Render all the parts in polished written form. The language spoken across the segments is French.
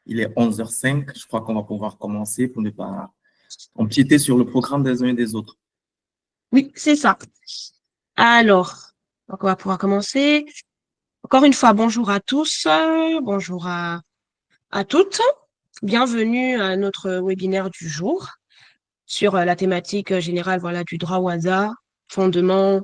Il est 11h05. Je crois qu'on va pouvoir commencer pour ne pas empiéter sur le programme des uns et des autres. Oui, c'est ça. Alors, donc on va pouvoir commencer. Encore une fois, bonjour à tous, bonjour à toutes. Bienvenue à notre webinaire du jour sur la thématique générale voilà, du droit au hasard, fondements,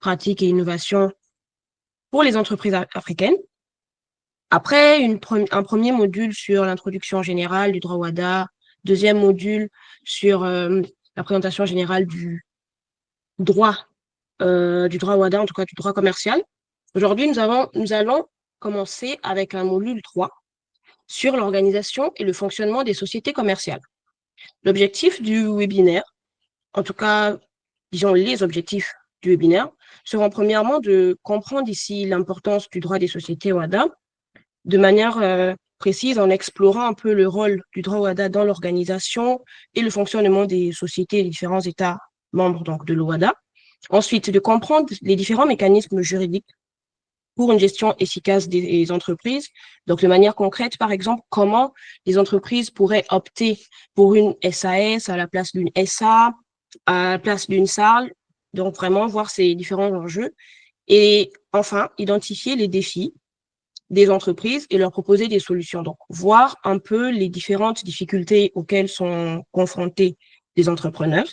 pratiques et innovations pour les entreprises africaines. Après, un premier module sur l'introduction générale du droit WADA, deuxième module sur la présentation générale du droit WADA, en tout cas du droit commercial. Aujourd'hui, nous allons commencer avec un module 3 sur l'organisation et le fonctionnement des sociétés commerciales. L'objectif du webinaire, en tout cas, disons les objectifs du webinaire, seront premièrement de comprendre ici l'importance du droit des sociétés WADA, de manière précise en explorant un peu le rôle du droit WADA dans l'organisation et le fonctionnement des sociétés des différents États membres donc, de l'OADA. Ensuite, de comprendre les différents mécanismes juridiques pour une gestion efficace des entreprises. Donc, de manière concrète, par exemple, comment les entreprises pourraient opter pour une SAS à la place d'une SA, à la place d'une SARL. Donc, vraiment voir ces différents enjeux. Et enfin, identifier les défis des entreprises et leur proposer des solutions. Donc, voir un peu les différentes difficultés auxquelles sont confrontés les entrepreneurs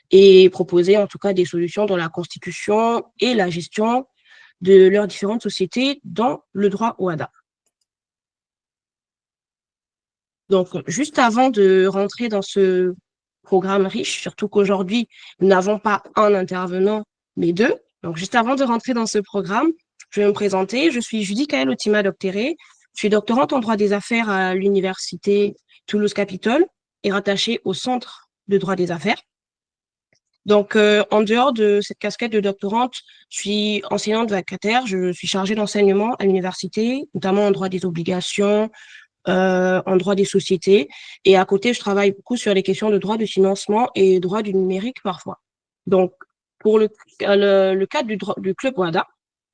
et proposer en tout cas des solutions dans la constitution et la gestion de leurs différentes sociétés dans le droit OHADA. Donc, juste avant de rentrer dans ce programme riche, surtout qu'aujourd'hui, nous n'avons pas un intervenant, mais deux. Donc, juste avant de rentrer dans ce programme, je vais me présenter. Je suis Judy Kael Otima Doctéré. Je suis doctorante en droit des affaires à l'université Toulouse-Capitole et rattachée au Centre de droit des affaires. Donc, en dehors de cette casquette de doctorante, je suis enseignante vacataire. Je suis chargée d'enseignement à l'université, notamment en droit des obligations, en droit des sociétés. Et à côté, je travaille beaucoup sur les questions de droit de financement et droit du numérique parfois. Donc, pour le cadre du Club WADA,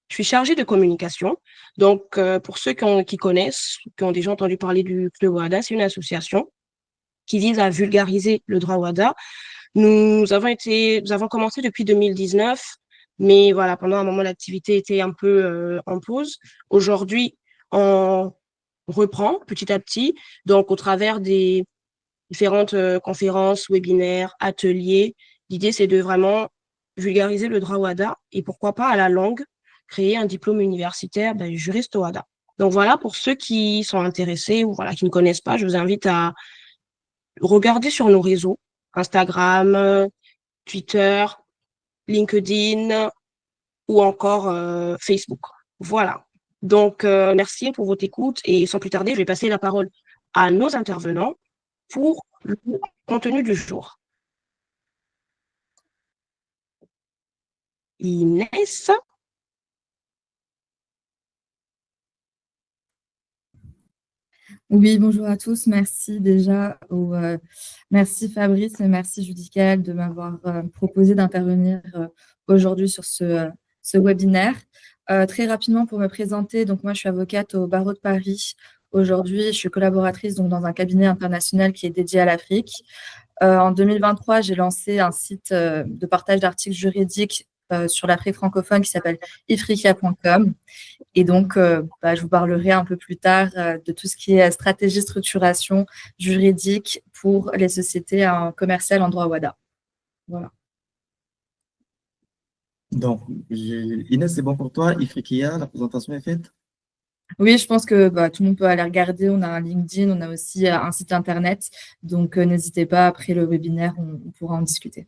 je suis chargée de communication. Donc, pour ceux qui connaissent, qui ont déjà entendu parler du Club WADA, c'est une association qui vise à vulgariser le droit WADA. Nous avons commencé depuis 2019, mais voilà, pendant un moment, l'activité était un peu en pause. Aujourd'hui, on reprend petit à petit, donc au travers des différentes conférences, webinaires, ateliers. L'idée, c'est de vraiment vulgariser le droit WADA et pourquoi pas à la longue, créer un diplôme universitaire juriste WADA. Donc voilà, pour ceux qui sont intéressés ou voilà, qui ne connaissent pas, je vous invite à regarder sur nos réseaux, Instagram, Twitter, LinkedIn ou encore Facebook. Voilà. Donc, merci pour votre écoute et sans plus tarder, je vais passer la parole à nos intervenants pour le contenu du jour. Inès. Oui, bonjour à tous. Merci déjà. Merci Fabrice et merci Judy Kael de m'avoir proposé d'intervenir aujourd'hui sur ce webinaire. Très rapidement pour me présenter, donc moi je suis avocate au barreau de Paris. Aujourd'hui, je suis collaboratrice donc, dans un cabinet international qui est dédié à l'Afrique. En 2023, j'ai lancé un site de partage d'articles juridiques sur l'Afrique francophone qui s'appelle ifrica.com. Et donc, je vous parlerai un peu plus tard de tout ce qui est stratégie, structuration juridique pour les sociétés commerciales en droit WADA. Voilà. Donc, Inès, c'est bon pour toi? Ifriqiya, la présentation est faite? Oui, je pense que tout le monde peut aller regarder. On a un LinkedIn, on a aussi un site internet. Donc, n'hésitez pas, après le webinaire, on pourra en discuter.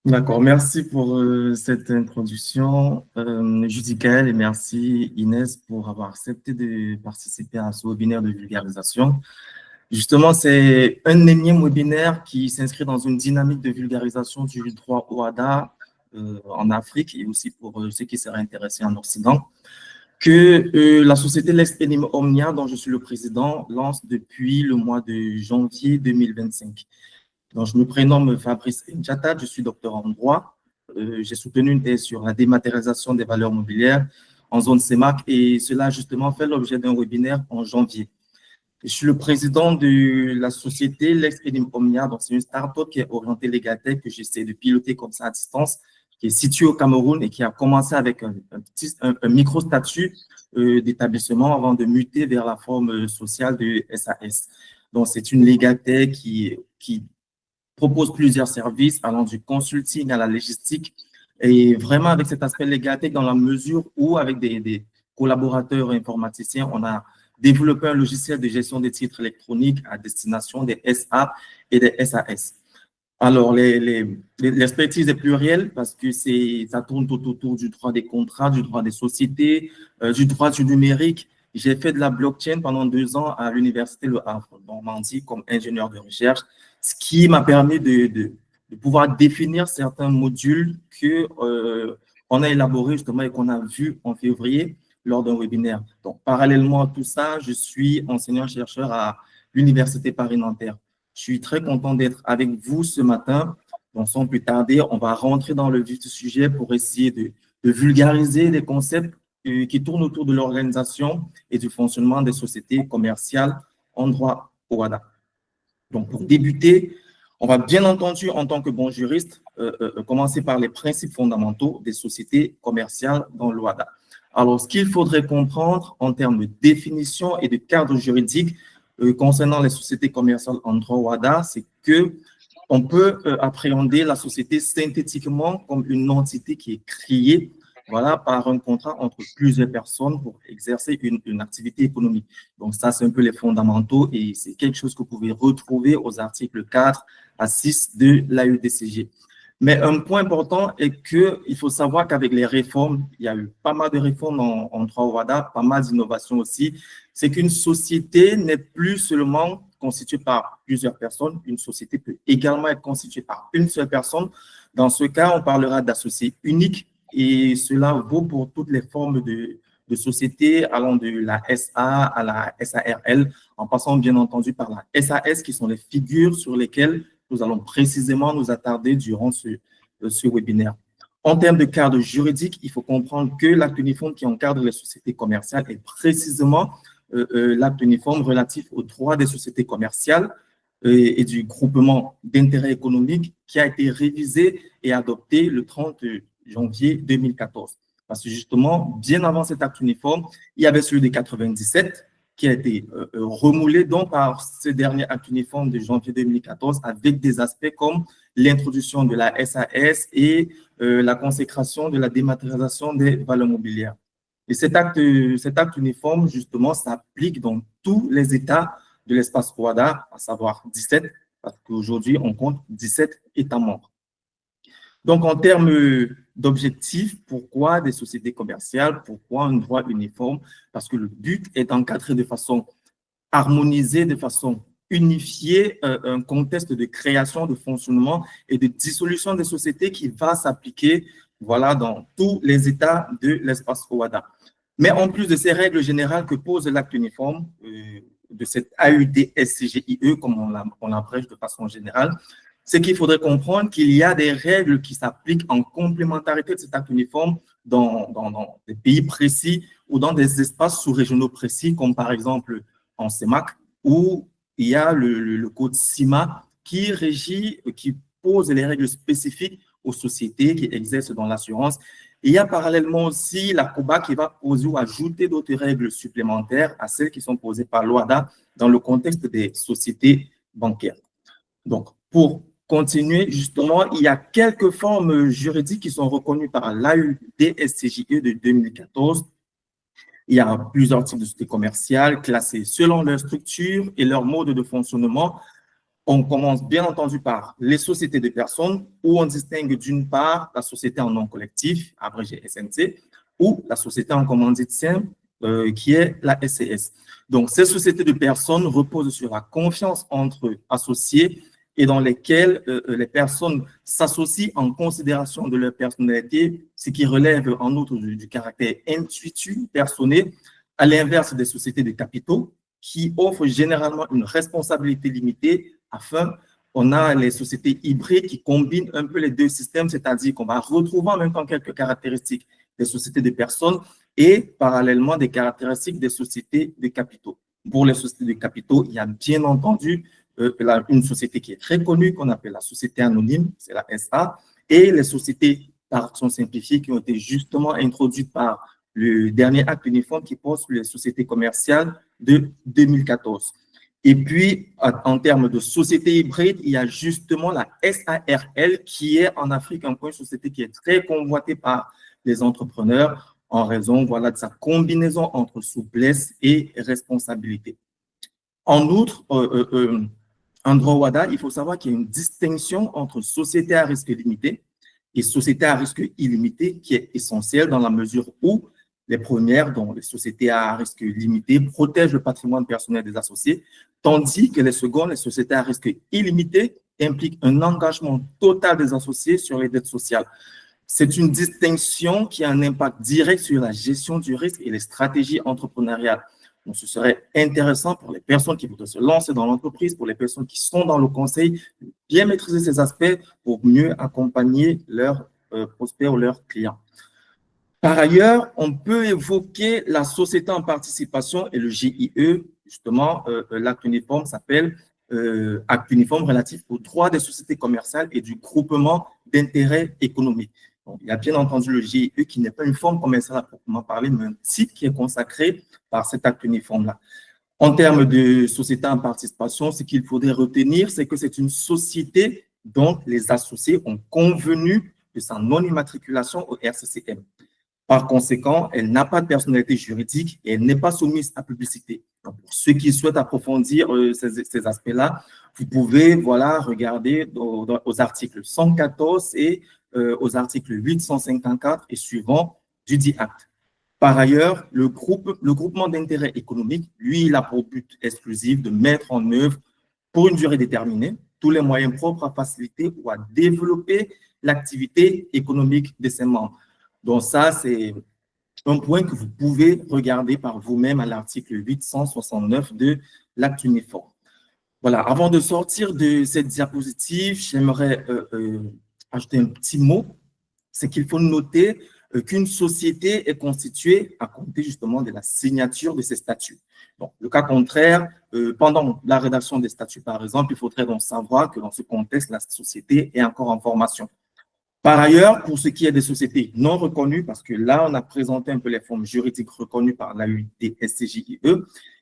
D'accord, merci pour cette introduction, Judy Kael, et merci Inès pour avoir accepté de participer à ce webinaire de vulgarisation. Justement, c'est un énième webinaire qui s'inscrit dans une dynamique de vulgarisation du droit OHADA en Afrique et aussi pour ceux qui seraient intéressés en Occident, que la société Lex Enim Omnia, dont je suis le président, lance depuis le mois de janvier 2025. Donc, je me prénomme Fabrice N'Diatta, je suis docteur en droit. J'ai soutenu une thèse sur la dématérialisation des valeurs mobilières en zone CEMAC et cela a justement fait l'objet d'un webinaire en janvier. Je suis le président de la société L'Expédime Omnia. Donc, c'est une start-up qui est orientée Legaltech que j'essaie de piloter comme ça à distance, qui est située au Cameroun et qui a commencé avec un micro-statut d'établissement avant de muter vers la forme sociale de SAS. Donc, c'est une Legaltech qui propose plusieurs services allant du consulting à la logistique et vraiment avec cet aspect Legaltech dans la mesure où, avec des collaborateurs informaticiens, on a développé un logiciel de gestion des titres électroniques à destination des SA et des SAS. Alors, l'expertise est plurielle parce que ça tourne tout autour du droit des contrats, du droit des sociétés, du droit du numérique. J'ai fait de la blockchain pendant 2 ans à l'université Le Havre, Normandie, comme ingénieur de recherche, ce qui m'a permis de pouvoir définir certains modules qu'on a élaborés justement et qu'on a vus en février lors d'un webinaire. Donc, parallèlement à tout ça, je suis enseignant-chercheur à l'Université Paris-Nanterre. Je suis très content d'être avec vous ce matin. Donc, sans plus tarder, on va rentrer dans le vif du sujet pour essayer de vulgariser les concepts qui tournent autour de l'organisation et du fonctionnement des sociétés commerciales en droit au WADA. Donc, pour débuter, on va bien entendu, en tant que bon juriste, commencer par les principes fondamentaux des sociétés commerciales dans le WADA. Alors, ce qu'il faudrait comprendre en termes de définition et de cadre juridique concernant les sociétés commerciales en droit WADA, c'est qu'on peut appréhender la société synthétiquement comme une entité qui est créée par un contrat entre plusieurs personnes pour exercer une activité économique. Donc, ça, c'est un peu les fondamentaux et c'est quelque chose que vous pouvez retrouver aux articles 4 à 6 de l'AEDCG. Mais un point important est qu'il faut savoir qu'avec les réformes, il y a eu pas mal de réformes en droit WADA, pas mal d'innovations aussi. C'est qu'une société n'est plus seulement constituée par plusieurs personnes. Une société peut également être constituée par une seule personne. Dans ce cas, on parlera d'associé unique et cela vaut pour toutes les formes de sociétés allant de la SA à la SARL, en passant bien entendu par la SAS qui sont les figures sur lesquelles nous allons précisément nous attarder durant ce webinaire. En termes de cadre juridique, il faut comprendre que l'acte uniforme qui encadre les sociétés commerciales est précisément l'acte uniforme relatif aux droits des sociétés commerciales et du groupement d'intérêt économique qui a été révisé et adopté le 30 janvier 2014. Parce que justement, bien avant cet acte uniforme, il y avait celui de 97 qui a été remoulé donc par ce dernier acte uniforme de janvier 2014 avec des aspects comme l'introduction de la SAS et la consécration de la dématérialisation des valeurs mobilières. Et cet acte uniforme, justement, s'applique dans tous les États de l'espace WADA, à savoir 17, parce qu'aujourd'hui, on compte 17 États membres. Donc, en termes d'objectifs, pourquoi des sociétés commerciales? Pourquoi un droit uniforme? Parce que le but est d'encadrer de façon harmonisée, de façon unifiée, un contexte de création, de fonctionnement et de dissolution des sociétés qui va s'appliquer dans tous les États de l'espace WADA. Mais en plus de ces règles générales que pose l'acte uniforme, de cette AEDSCGIE, comme on l'abrège de façon générale, c'est qu'il faudrait comprendre qu'il y a des règles qui s'appliquent en complémentarité de cet acte uniforme dans des pays précis ou dans des espaces sous-régionaux précis, comme par exemple en CEMAC, où il y a le code CIMA qui pose les règles spécifiques aux sociétés qui exercent dans l'assurance. Il y a parallèlement aussi la COBA qui va poser ou ajouter d'autres règles supplémentaires à celles qui sont posées par l'OADA dans le contexte des sociétés bancaires. Donc, pour continuer, justement, il y a quelques formes juridiques qui sont reconnues par l'AEDSCJE de 2014. Il y a plusieurs types de sociétés commerciales classées selon leur structure et leur mode de fonctionnement. On commence bien entendu par les sociétés de personnes où on distingue d'une part la société en nom collectif, abrégé SNC, ou la société en commandite simple, qui est la SCS. Donc, ces sociétés de personnes reposent sur la confiance entre associés et dans lesquelles les personnes s'associent en considération de leur personnalité, ce qui relève en outre du caractère intuitif, personnel, à l'inverse des sociétés de capitaux qui offrent généralement une responsabilité limitée. On a les sociétés hybrides qui combinent un peu les deux systèmes, c'est-à-dire qu'on va retrouver en même temps quelques caractéristiques des sociétés de personnes et parallèlement des caractéristiques des sociétés de capitaux. Pour les sociétés de capitaux, il y a bien entendu une société qui est très connue, qu'on appelle la société anonyme, c'est la SA, et les sociétés par action simplifiée qui ont été justement introduites par le dernier acte uniforme qui porte sur les sociétés commerciales de 2014. Et puis, en termes de société hybride, il y a justement la SARL qui est en Afrique encore une société qui est très convoitée par les entrepreneurs en raison voilà, de sa combinaison entre souplesse et responsabilité. En outre, en droit WADA, il faut savoir qu'il y a une distinction entre société à risque limité et société à risque illimité qui est essentielle dans la mesure où les premières, dont les sociétés à risque limité, protègent le patrimoine personnel des associés, tandis que les secondes, les sociétés à risque illimité, impliquent un engagement total des associés sur les dettes sociales. C'est une distinction qui a un impact direct sur la gestion du risque et les stratégies entrepreneuriales. Donc, ce serait intéressant pour les personnes qui voudraient se lancer dans l'entreprise, pour les personnes qui sont dans le conseil, de bien maîtriser ces aspects pour mieux accompagner leurs prospects ou leurs clients. Par ailleurs, on peut évoquer la société en participation et le GIE. Justement, l'acte uniforme s'appelle acte uniforme relatif aux droits des sociétés commerciales et du groupement d'intérêts économiques. Donc, il y a bien entendu le GIE qui n'est pas une forme commerciale à proprement parler, mais un type qui est consacré par cet acte uniforme-là. En termes de société en participation, ce qu'il faudrait retenir, c'est que c'est une société dont les associés ont convenu de sa non-immatriculation au RCCM. Par conséquent, elle n'a pas de personnalité juridique et elle n'est pas soumise à publicité. Donc, pour ceux qui souhaitent approfondir ces aspects-là, vous pouvez regarder aux articles 114 et aux articles 854 et suivants du dit acte. Par ailleurs, le groupement d'intérêt économique, lui, il a pour but exclusif de mettre en œuvre pour une durée déterminée tous les moyens propres à faciliter ou à développer l'activité économique de ses membres. Donc ça, c'est un point que vous pouvez regarder par vous-même à l'article 869 de l'acte uniforme. Voilà, avant de sortir de cette diapositive, j'aimerais ajouter un petit mot. C'est qu'il faut noter qu'une société est constituée à compter justement de la signature de ses statuts. Donc, le cas contraire, pendant la rédaction des statuts, par exemple, il faudrait donc savoir que dans ce contexte, la société est encore en formation. Par ailleurs, pour ce qui est des sociétés non reconnues, parce que là, on a présenté un peu les formes juridiques reconnues par l'AUD-SCJIE,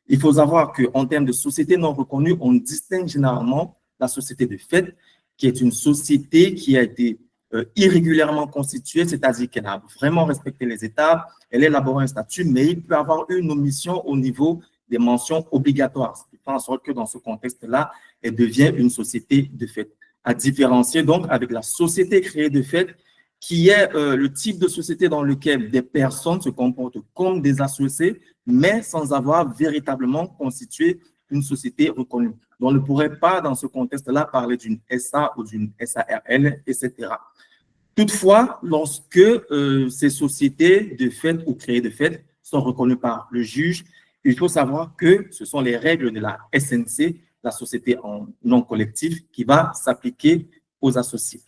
il faut savoir qu'en termes de sociétés non reconnues, on distingue généralement la société de fait, qui est une société qui a été irrégulièrement constituée, c'est-à-dire qu'elle a vraiment respecté les étapes, elle a élaboré un statut, mais il peut avoir une omission au niveau des mentions obligatoires, ce qui fait en sorte que dans ce contexte-là, elle devient une société de fait. À différencier donc avec la société créée de fait, qui est le type de société dans lequel des personnes se comportent comme des associés, mais sans avoir véritablement constitué une société reconnue. Donc, on ne pourrait pas, dans ce contexte-là, parler d'une SA ou d'une SARL, etc. Toutefois, lorsque ces sociétés de fait ou créées de fait sont reconnues par le juge, il faut savoir que ce sont les règles de la SNC, la société en non collectif, qui va s'appliquer aux associés.